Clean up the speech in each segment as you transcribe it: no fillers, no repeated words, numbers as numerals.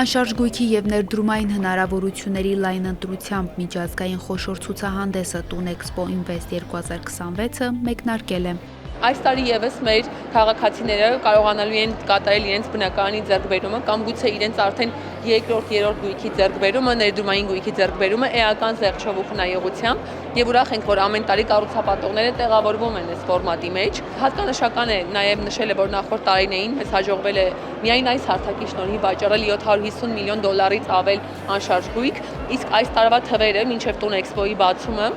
Անշարժ գույքի և ներդրումային հնարավորությունների լայն ընտրությամբ միջազգային խոշոր ցուցահանդեսը Տունեքսպո Ինվեստ 2026-ը մեկնարկել է։ Այս տարի եւս մեր քաղաքացիները կարողանալու են կատարել իրենց բնակարանի ձեռքբերումը կամ գուցե իրենց արդեն երկրորդ, երրորդ գույքի ձեռքբերումը, ներդրումային գույքի ձեռքբերումը էական զեղչով ու խնայողությամբ եւ ուրախ ենք, որ ամեն տարի կառուցապատողները տեղավորվում են այս ֆորմատի մեջ։ Հատկանշական է նաեւ նշելը, որ նախորդ տարիներին մեզ հաջողվել է միայն այս հարթակի շնորհիվ վաճառել $750 միլիոն ավել անշարժ գույք, իսկ այս տարվա թվերը մինչեւ Տունեքսպոյի բացումը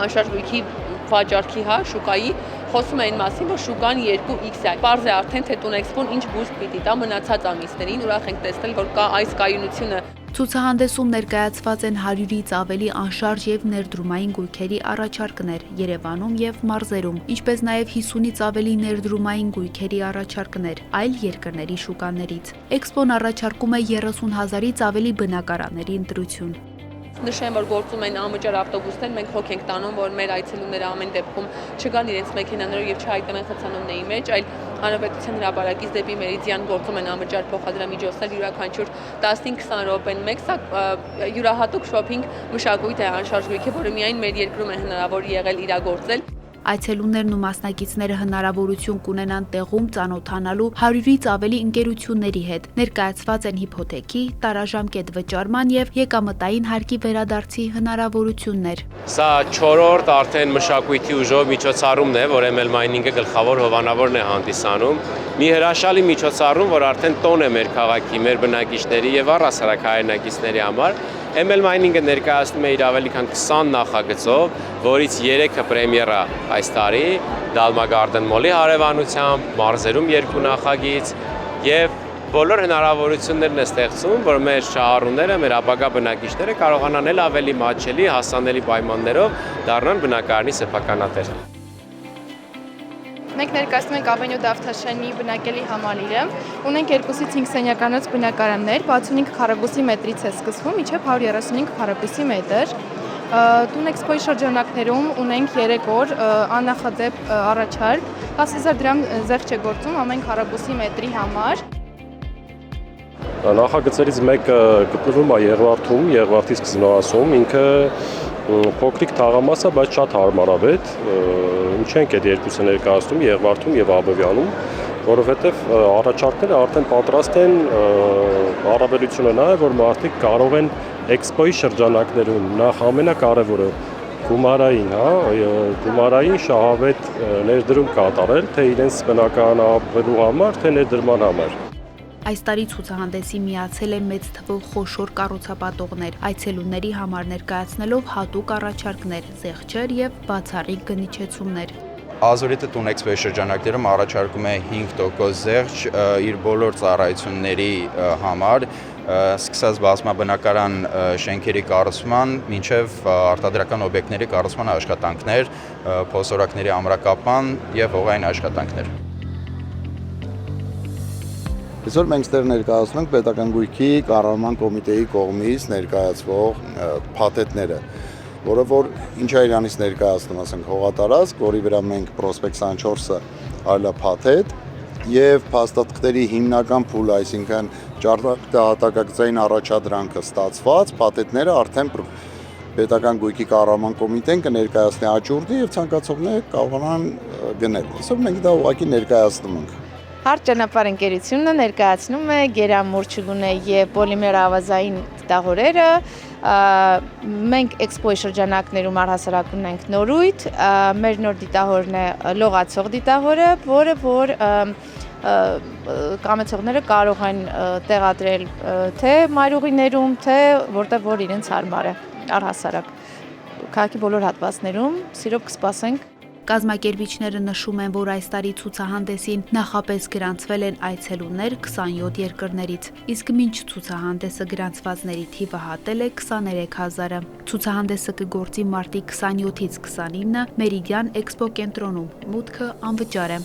անշարժ գույքի վաճառքի շուկայի խոսում է այն մասին, որ շուկան 2x է։ Պարզ է արդեն, թե Տունեքսպոն ինչ բուստ պիտի տա մնացած ամիսներին, ուրախ ենք տեսնել, որ կա այս կայունությունը։ Ցուցահանդեսում ներկայացված են 100-ից ավելի անշարժ և ներդրումային գույքերի առաջարկներ Երևանում և մարզերում, ինչպես նաև 50-ից ավելի ներդրումային գույքերի առաջարկներ այլ երկրների շուկաներից։ Էքսպոն առաջարկում է 30,000-ից ավելի բնակարանների ընտրություն։ Նշեմ, որ գործում են անվճար ավտոբուսներ, մենք հոգ ենք տանում, որ մեր այցելուները ամեն դեպքում չգան իրենց մեքենաներով եւ չհայտնվեն խցանումների մեջ, այլ Հանրապետության հրապարակից դեպի Մերիդիան գործում են անվճար փոխադրամիջոցներ յուրաքանչյուր 15-20 րոպեն մեկ, սա յուրահատուկ շոփինգ մշակույթ է անշարժ գույքը, որը միայն մեր երկրում է հնարավոր եղել իրագործել։ Այցելուներն ու մասնակիցները հնարավորություն կունենան տեղում ծանոթանալու 100-ից ավելի ընկերությունների հետ։ Ներկայացված են հիփոթեքի, տարաժամկետ վճարման և եկամտային հարկի վերադարձի հնարավորություններ։ Սա 4-րդ արդեն մշակույթի ուժով միջոցառումն է, որ ML Mining-ը գլխավոր հովանավորն է հանդիսանում։ Մի հրաշալի միջոցառում, որ արդեն տոն է մեր քաղաքի, մեր բնակիչների եւ առհասարակ հայրենակիցների համար։ ML Mining-ը ներկայացնում է իր ավելի քան 20 նախագծով, որից 3-ը պրեմիերա այս տարի, Dalma Garden Mall-ի հարևանությամբ, մարզերում 2 նախագիծ եւ բոլոր հնարավորություններն է ստեղծում, որ մեր շահառուները, մեր ապագա բնակիչները կարողանան ավելի մատչելի, հասանելի պայմաններով դառնան բնակարանի սեփականատեր։ Մենք ներկայացնում ենք Ավենյու Դավթաշենի բնակելի համալիրը, ունենք 2-ից 5 սենյականոց բնակարաններ, 65 քառաբուսի մետրից է սկսվում, մինչև 135 քառաբուսի մետր։ Տունեքսպոյի շրջանակներում ունենք 3 օր աննախադեպ առաջարկ, 10,000 դրամ զեղչ է գործում ամեն քառաբուսի մետրի համար։ Նախագծերից մեկը գտնվում է Եղվարդում, Եղվարդի սկզբնահասում, ինքը փոքրիկ թաղամաս է, բայց շատ հարմարավետ, ինչ ենք այդ երկուսը ներկայացնում Եղվարդում եւ Աբովյանում, որովհետեւ առաջարկները արդեն պատրաստ են, առավելությունը նա է, որ մարդիկ կարող են էքսպոյի շրջանակներում նախ ամենակարևորը գումարային շահավետ ներդրում կատարել, թե իրենց բնակարանը ապրելու համար, թե ներդրման համար։ Այս տարի ցուցահանդեսի միացել է մեծ թվով խոշոր կառուցապատողներ, այցելուների համար ներկայացնելով հատուկ առաջարկներ, զեղչեր եւ բացառիկ գնիչեցումներ։ Ազորիտը Տունեքսպոյի շրջանակներում առաջարկում է 5% զեղչ իր բոլոր ծառայությունների համար, սկսած բազմաբնակարան շենքերի կառուցման, մինչև արտադրական օբյեկտների կառուցման աշխատանքներ, փոսորակների ամրակապման եւ հողային աշխատանքներ։ Այսօր մենք ստեղ ներկայացնում ենք պետական գույքի կառավարման կոմիտեի կողմից ներկայացվող փաթեթները, որը որ ինչ է իրանից ներկայացնում, ասենք հողատարածք, որի վրա մենք Prospect 24-ը արել է փաթեթ եւ փաստաթղթերի հիմնական փուլը, այսինքն ճարտարապետական առաջադրանքը ստացված, փաթեթները արդեն պետական գույքի կառավարման կոմիտեն կներկայացնի աճուրդի եւ ցանկացողները կարողանան գնել։ Այսօր մենք դա ուղղակի ներկայացնում ենք։ Հարթ ճանապարհ ընկերությունը ներկայացնում է գերամուր չգունե եւ պոլիմեր ավազային դիտավորերը։ Մենք էքսպոյի շրջանակներում առհասարակ ունենք նորույթ, մեր նոր դիտավորն է լողացող դիտավորը, որը որ կամեցողները կարող են տեղադրել թե մայրուղիներում, թե որտեղ որ իրենց հարմար է առհասարակ։ Քաղաքի բոլոր հատվածներում սիրով կսպասենք։ Կազմակերպիչները նշում են, որ այս տարի ցուցահանդեսին նախապես գրանցվել են այցելուներ 27 երկրներից, իսկ մինչ ցուցահանդեսը գրանցվածների թիվը հատել է 23,000-ը։ Ցուցահանդեսը կգործի մարտի 27-ից 29 Մերիդիան էքսպո կենտրոնում, մուտքը անվճար է։